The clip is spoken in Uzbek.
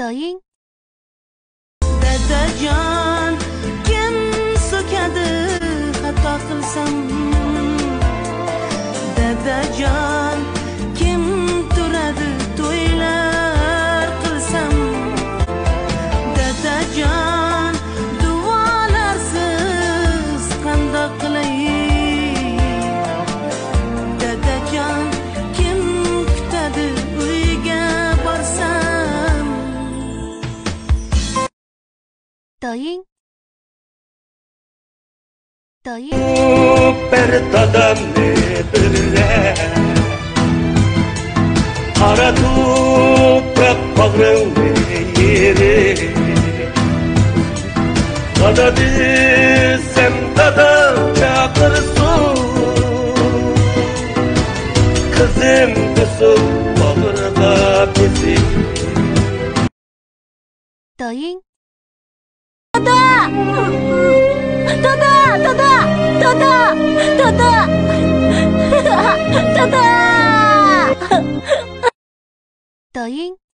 抖音。 Dadajon kim so'kadi xato qilsam Dadajon kim turadi to'ylar qilsam Dadajon duolarsiz qandoq qilay Dadajon kim kutadi uyga borsam 抖音，抖音， bir dadamni birler Qara to'proq bag'rimni yeri Dada desem dadam chaqirsin Qizim desem bag'riga bezib 抖音， 抖音。